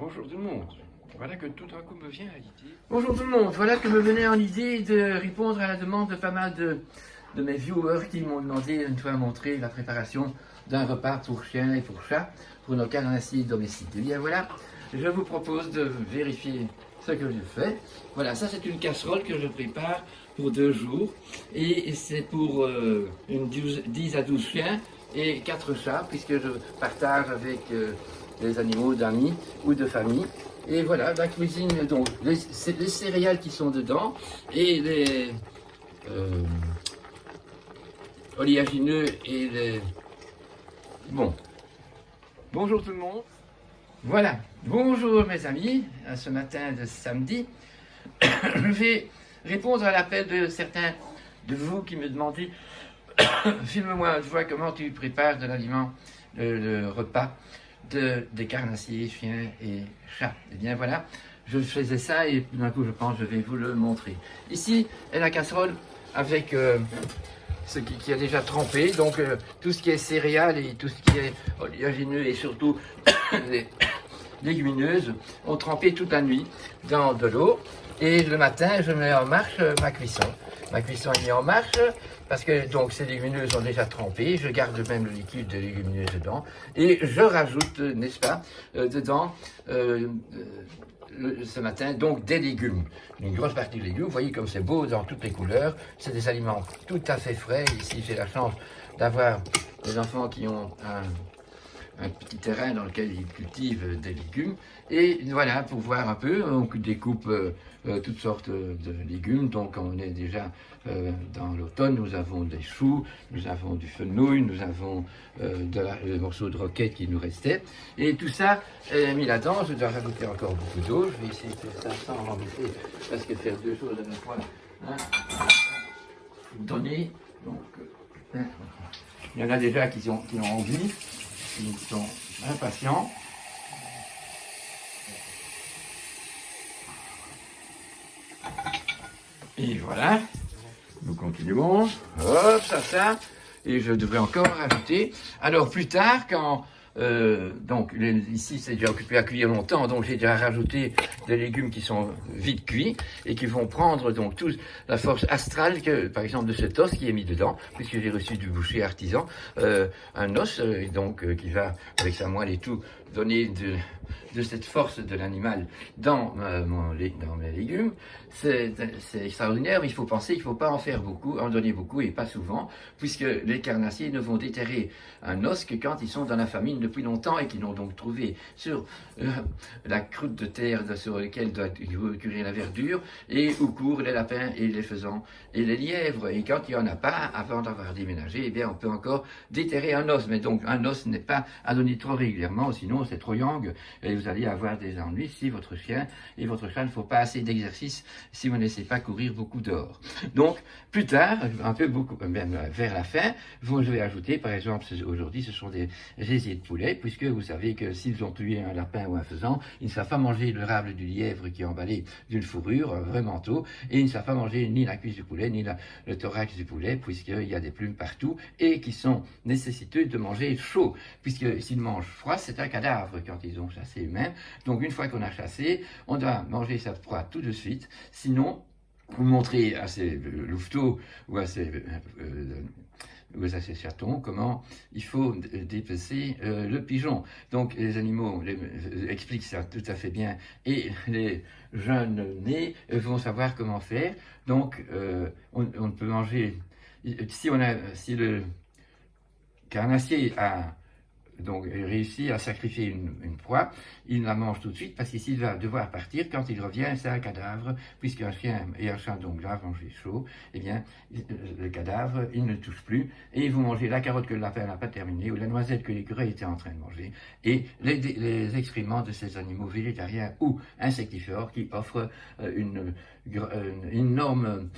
Bonjour tout le monde. Voilà que tout d'un coup me vient à l'idée. Bonjour tout le monde. Voilà que me venait en idée de répondre à la demande de pas mal de mes viewers qui m'ont demandé une fois montrer la préparation d'un repas pour chiens et pour chats pour nos carnassiers domestiques. Et bien voilà, je vous propose de vérifier ce que je fais. Voilà, ça c'est une casserole que je prépare pour 2 jours et c'est pour 10 à 12 chiens et 4 chats puisque je partage avec des animaux d'amis ou de famille. Et voilà, la cuisine, donc les céréales qui sont dedans et les oléagineux et les... Bon, bonjour tout le monde. Voilà, bonjour mes amis, à ce matin de samedi. Je vais répondre à l'appel de certains de vous qui me demandaient filme-moi, je vois comment tu prépares de l'aliment, le repas des carnassiers, chiens et chats. Et bien voilà, je faisais ça et d'un coup je pense que je vais vous le montrer. Ici est la casserole avec ce qui a déjà trempé, donc tout ce qui est céréales et tout ce qui est oléagineux et surtout les légumineuses ont trempé toute la nuit dans de l'eau. Et le matin, je mets en marche ma cuisson. Ma cuisson est mise en marche parce que donc ces légumineuses ont déjà trempé. Je garde même le liquide de légumineuses dedans et je rajoute, n'est-ce pas, dedans ce matin donc des légumes. Une grosse partie de légumes. Vous voyez comme c'est beau dans toutes les couleurs. C'est des aliments tout à fait frais. Ici, j'ai la chance d'avoir des enfants qui ont un petit terrain dans lequel ils cultivent des légumes. Et voilà, pour voir un peu, on découpe toutes sortes de légumes. Donc on est déjà dans l'automne, nous avons des choux, nous avons du fenouil, nous avons des morceaux de roquette qui nous restaient. Et tout ça est mis là-dedans. Je dois rajouter encore beaucoup d'eau. Je vais essayer de faire ça sans embêter, parce que faire 2 choses à la fois, hein, donner. Donc, il y en a déjà qui ont envie. Ils sont impatients. Et voilà, nous continuons. Hop, ça. Et je devrais encore rajouter. Alors plus tard, quand donc ici c'est déjà occupé à cuire longtemps, donc j'ai déjà rajouté des légumes qui sont vite cuits et qui vont prendre donc toute la force astrale que, par exemple, de cet os qui est mis dedans, puisque j'ai reçu du boucher artisan un os donc qui va avec sa moelle et tout donner de cette force de l'animal dans mes légumes. C'est extraordinaire, mais il faut penser qu'il ne faut pas en faire beaucoup, en donner beaucoup et pas souvent, puisque les carnassiers ne vont déterrer un os que quand ils sont dans la famine depuis longtemps et qu'ils l'ont donc trouvé sur la croûte de terre sur laquelle doit cuire la verdure, et où courent les lapins et les faisans et les lièvres. Et quand il n'y en a pas, avant d'avoir déménagé, eh bien on peut encore déterrer un os. Mais donc un os n'est pas à donner trop régulièrement, sinon c'est trop yang et vous allez avoir des ennuis si votre chien et votre chat ne font pas assez d'exercice, si vous ne laissez pas courir beaucoup dehors. Donc plus tard, un peu beaucoup, même vers la fin, je vais ajouter, par exemple, aujourd'hui ce sont des gésiers de poulet, puisque vous savez que s'ils ont tué un lapin ou un faisan, ils ne savent pas manger le rable du lièvre qui est emballé d'une fourrure, un vrai manteau, et ils ne savent pas manger ni la cuisse du poulet, ni le thorax du poulet, puisqu'il y a des plumes partout, et qui sont nécessiteux de manger chaud, puisque s'ils mangent froid, c'est un cadavre quand ils ont chassé eux-mêmes. Donc une fois qu'on a chassé, on doit manger sa proie tout de suite, sinon, vous montrez à ces louveteaux ou à ces chatons comment il faut dépecer le pigeon. Donc les animaux expliquent ça tout à fait bien et les jeunes nés vont savoir comment faire. Donc on peut manger, si le carnassier a donc réussi à sacrifier une proie, il la mange tout de suite parce qu'ici il va devoir partir. Quand il revient, c'est un cadavre, puisqu'un chien et un chat donc doivent manger chaud, eh bien le cadavre, il ne touche plus, et vous mangez la carotte que le lapin n'a pas terminée, ou la noisette que l'écureuil était en train de manger, et les excréments de ces animaux végétariens ou insectivores qui offrent une énorme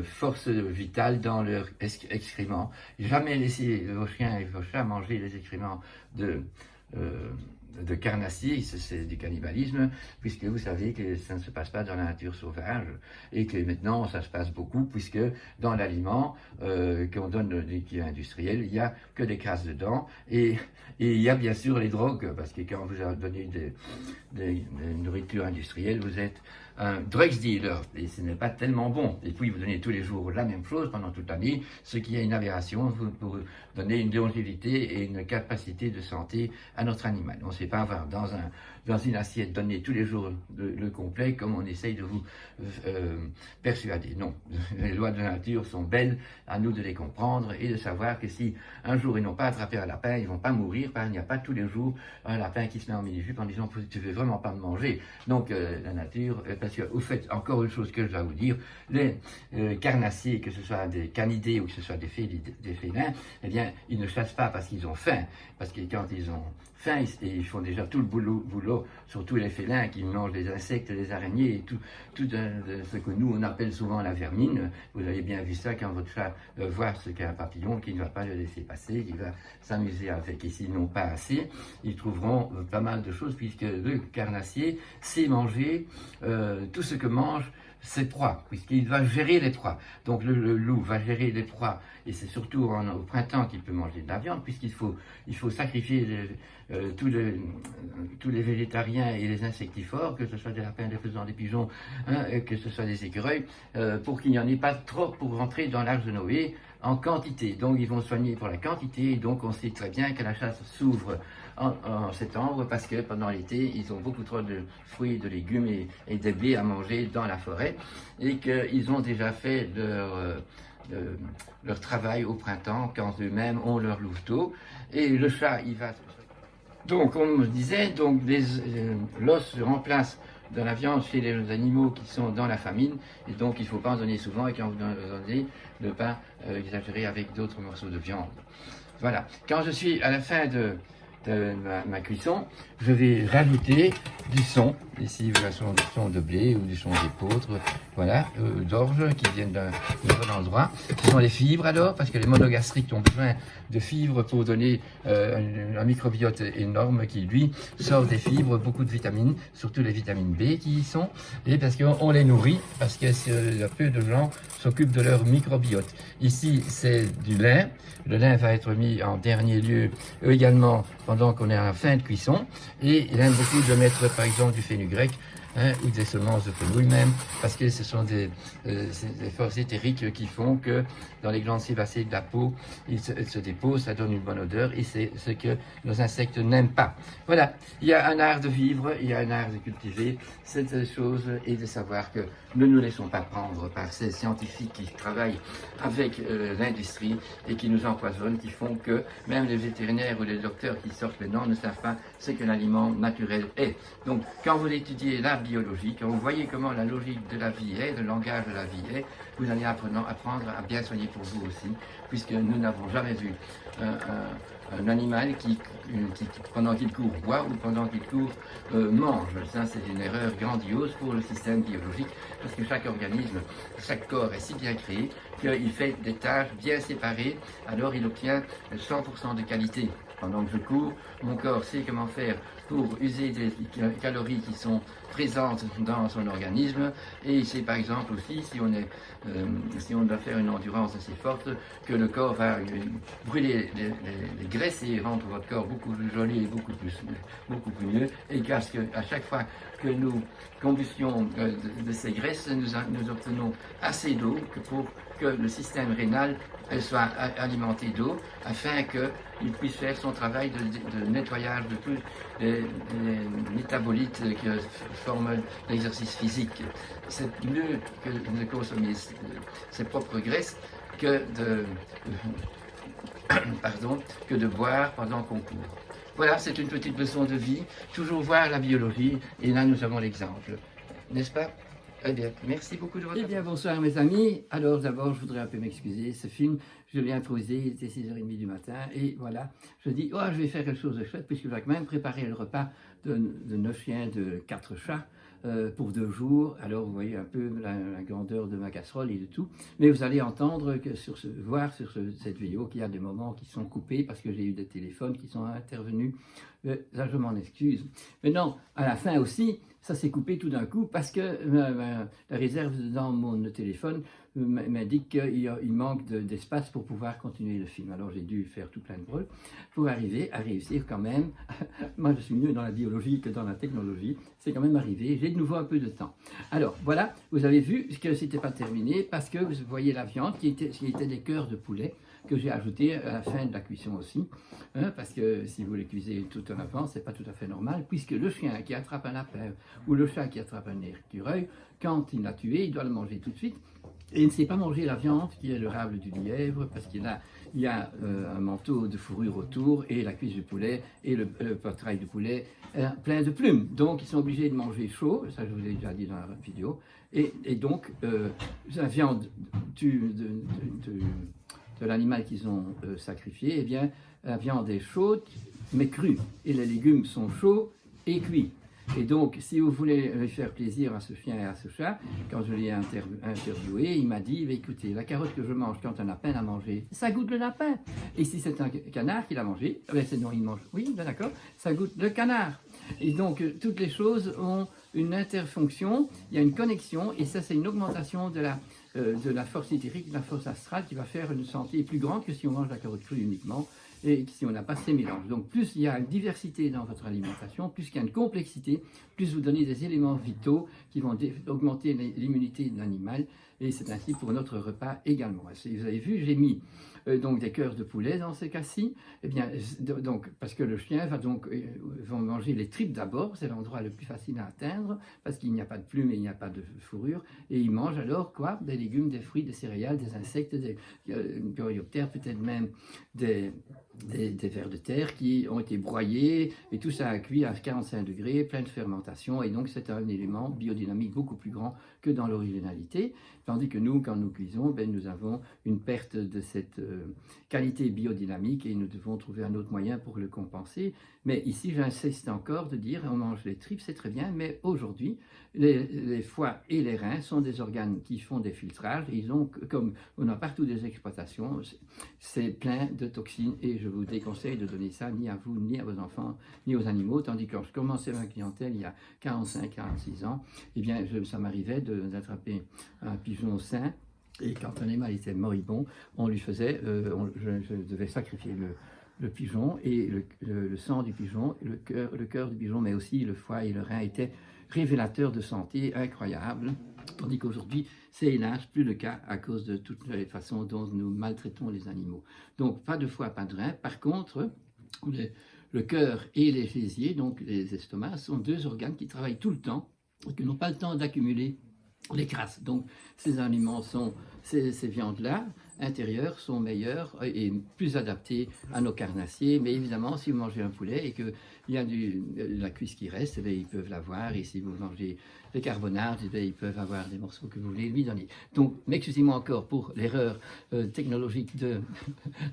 force vitale dans leurs excréments. Jamais laisser vos chiens et vos chats manger les excréments de carnassier, c'est du cannibalisme, puisque vous savez que ça ne se passe pas dans la nature sauvage, et que maintenant ça se passe beaucoup, puisque dans l'aliment qu'on donne qui est industriel, il n'y a que des crasses dedans, et il y a bien sûr les drogues, parce que quand vous avez donné des nourritures industrielles, vous êtes un drugs dealer, et ce n'est pas tellement bon. Et puis vous donnez tous les jours la même chose pendant toute l'année, ce qui est une aberration pour donner une longévité et une capacité de santé à notre animal. On ne sait pas avoir dans une assiette donner tous les jours le complet comme on essaye de vous persuader. Non, les lois de la nature sont belles, à nous de les comprendre et de savoir que si un jour ils n'ont pas attrapé un lapin, ils ne vont pas mourir, parce qu'il n'y a pas tous les jours un lapin qui se met en mini-jupe en disant tu ne veux vraiment pas me manger. Donc la nature, parce que vous faites encore une chose que je dois vous dire, les carnassiers, que ce soit des canidés ou que ce soit des félins, eh bien ils ne chassent pas parce qu'ils ont faim, parce que quand ils ont faim, ils font déjà tout le boulot, surtout les félins qui mangent les insectes, les araignées et tout ce que nous on appelle souvent la vermine. Vous avez bien vu ça quand votre chat voit ce qu'est un papillon, qui ne va pas le laisser passer, qui va s'amuser avec. Et s'ils n'ont pas assez, ils trouveront pas mal de choses, puisque le carnassier sait manger tout ce que mange ses proies, puisqu'il va gérer les proies. Donc le loup va gérer les proies, et c'est surtout au printemps qu'il peut manger de la viande, puisqu'il faut sacrifier tous les végétariens et les insectivores, que ce soit des lapins, des faisans, des pigeons, que ce soit des écureuils, pour qu'il n'y en ait pas trop pour rentrer dans l'arche de Noé en quantité. Donc ils vont soigner pour la quantité, et donc on sait très bien que la chasse s'ouvre en septembre, parce que pendant l'été, ils ont beaucoup trop de fruits, de légumes et de blé à manger dans la forêt, et qu'ils ont déjà fait leur travail au printemps, quand eux-mêmes ont leur louveteau, et le chat, il va... Donc, on me disait, donc l'os se remplace dans la viande chez les animaux qui sont dans la famine, et donc il ne faut pas en donner souvent, et quand vous en donnez, ne pas exagérer avec d'autres morceaux de viande. Voilà. Quand je suis à la fin de ma cuisson, je vais rajouter du son. Ici, voilà, du son de blé ou du son d'épeautre, voilà, d'orge qui viennent d'un bon endroit. Ce sont les fibres alors, parce que les monogastriques ont besoin de fibres pour donner un microbiote énorme qui, lui, sort des fibres, beaucoup de vitamines, surtout les vitamines B qui y sont, et parce qu'on les nourrit, parce que peu de gens s'occupent de leur microbiote. Ici, c'est du lin. Le lin va être mis en dernier lieu également pendant qu'on est à la fin de cuisson, et il aime beaucoup de mettre par exemple du fenugrec, ou des semences de fenouil même, parce que ce sont des forces éthériques qui font que dans les glandes sébacées de la peau, ils se déposent, ça donne une bonne odeur, et c'est ce que nos insectes n'aiment pas. Voilà, il y a un art de vivre, il y a un art de cultiver cette chose, et de savoir que ne nous laissons pas prendre par ces scientifiques qui travaillent avec l'industrie et qui nous empoisonnent, qui font que même les vétérinaires ou les docteurs qui sortent maintenant ne savent pas ce que l'aliment naturel est. Donc, quand vous étudiez la biologie, quand vous voyez comment la logique de la vie est, le langage de la vie est, vous allez apprendre à bien soigner pour vous aussi, puisque nous n'avons jamais vu un animal qui pendant qu'il court, boit, ou pendant qu'il court, mange. Ça, c'est une erreur grandiose pour le système biologique, parce que chaque organisme, chaque corps est si bien créé qu'il fait des tâches bien séparées, alors il obtient 100% de qualité. Pendant que je cours, mon corps sait comment faire pour user des calories qui sont présentes dans son organisme, et il sait par exemple aussi, si on doit faire une endurance assez forte, que le corps va brûler les graisses et rendre votre corps beaucoup plus joli et beaucoup plus mieux, et qu'à chaque fois que nous combustions de ces graisses, nous obtenons assez d'eau pour que le système rénal soit alimenté d'eau, afin qu'il puisse faire son travail de nettoyage de tous les métabolites qui forment l'exercice physique. C'est mieux que de consommer ses propres graisses que de boire pendant qu'on court. Voilà, c'est une petite leçon de vie, toujours voir la biologie, et là nous avons l'exemple, n'est-ce pas? Eh bien, merci beaucoup de votre attention. Eh bien, bonsoir mes amis. Alors d'abord, je voudrais un peu m'excuser. Ce film, je l'ai improvisé, il était 6h30 du matin. Et voilà, je dis, oh, je vais faire quelque chose de chouette, puisque je vais quand même préparer le repas de 9 chiens, de 4 chats pour 2 jours. Alors vous voyez un peu la grandeur de ma casserole et de tout. Mais vous allez entendre, voir sur cette vidéo qu'il y a des moments qui sont coupés parce que j'ai eu des téléphones qui sont intervenus. Là, je m'en excuse. Maintenant, à la fin aussi, ça s'est coupé tout d'un coup parce que la réserve dans mon téléphone m'indique qu'il manque d'espace pour pouvoir continuer le film. Alors j'ai dû faire tout plein de rôles pour arriver à réussir quand même. Moi je suis mieux dans la biologie que dans la technologie. C'est quand même arrivé. J'ai de nouveau un peu de temps. Alors voilà, vous avez vu que c'était pas terminé parce que vous voyez la viande qui était des cœurs de poulet que j'ai ajouté à la fin de la cuisson aussi, hein, parce que si vous les cuisez tout en avant, c'est pas tout à fait normal, puisque le chien qui attrape un lapin ou le chat qui attrape un écureuil, quand il l'a tué, il doit le manger tout de suite, et il ne sait pas manger la viande qui est le rable du lièvre, parce qu'il y a un manteau de fourrure autour, et la cuisse du poulet, et le poitrail du poulet, plein de plumes. Donc ils sont obligés de manger chaud, ça je vous l'ai déjà dit dans la vidéo, et donc la viande de l'animal qu'ils ont sacrifié, eh bien, la viande est chaude, mais crue, et les légumes sont chauds et cuits. Et donc, si vous voulez faire plaisir à ce chien et à ce chat, quand je l'ai interviewé, il m'a dit, écoutez, la carotte que je mange quand un lapin l'a mangé, ça goûte le lapin. Et si c'est un canard qui l'a mangé, c'est non, il mange, oui, ben d'accord, ça goûte le canard. Et donc, toutes les choses ont une interfonction, il y a une connexion, et ça, c'est une augmentation de la force éthérique, de la force astrale, qui va faire une santé plus grande que si on mange la carotte crue uniquement, et si on n'a pas ces mélanges. Donc, plus il y a une diversité dans votre alimentation, plus il y a une complexité, plus vous donnez des éléments vitaux qui vont augmenter l'immunité de l'animal, et c'est ainsi pour notre repas également. Vous avez vu, j'ai mis donc des cœurs de poulet dans ces cas-ci, eh bien, donc, parce que le chien va manger les tripes d'abord, c'est l'endroit le plus facile à atteindre, parce qu'il n'y a pas de plumes et il n'y a pas de fourrure, et il mange alors quoi? Des légumes, des fruits, des céréales, des insectes, des coréoptères, peut-être même des vers de terre qui ont été broyés, et tout ça a cuit à 45 degrés, plein de fermentation, et donc c'est un élément biodynamique beaucoup plus grand que dans l'originalité, tandis que nous, quand nous cuisons, ben, nous avons une perte de cette qualité biodynamique, et nous devons trouver un autre moyen pour le compenser. Mais ici, j'insiste encore de dire, on mange les tripes, c'est très bien, mais aujourd'hui, les foies et les reins sont des organes qui font des filtrages, et ils ont, comme on a partout des exploitations, c'est plein de toxines, et je vous déconseille de donner ça ni à vous, ni à vos enfants, ni aux animaux, tandis que quand je commençais ma clientèle il y a 45-46 ans, eh bien, ça m'arrivait d'attraper un pigeon sain, et quand un animal était moribond, on lui faisait, je devais sacrifier le pigeon, et le sang du pigeon, le cœur du pigeon, mais aussi le foie et le rein étaient révélateurs de santé incroyables. Tandis qu'aujourd'hui, c'est hélas plus le cas à cause de toutes les façons dont nous maltraitons les animaux. Donc, pas de foie, pas de rein. Par contre, le cœur et les gésiers, donc les estomacs, sont deux organes qui travaillent tout le temps et qui n'ont pas le temps d'accumuler les crasses. Donc, ces aliments ces viandes-là, intérieures, sont meilleures et plus adaptées à nos carnassiers. Mais évidemment, si vous mangez un poulet et qu'il y a de la cuisse qui reste, eh ils peuvent l'avoir. Et si vous mangez des carbonades, eh ils peuvent avoir des morceaux que vous voulez lui donner. Donc, excusez-moi encore pour l'erreur technologique de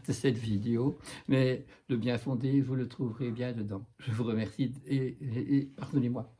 cette vidéo, mais le bien fondé, vous le trouverez bien dedans. Je vous remercie et pardonnez-moi.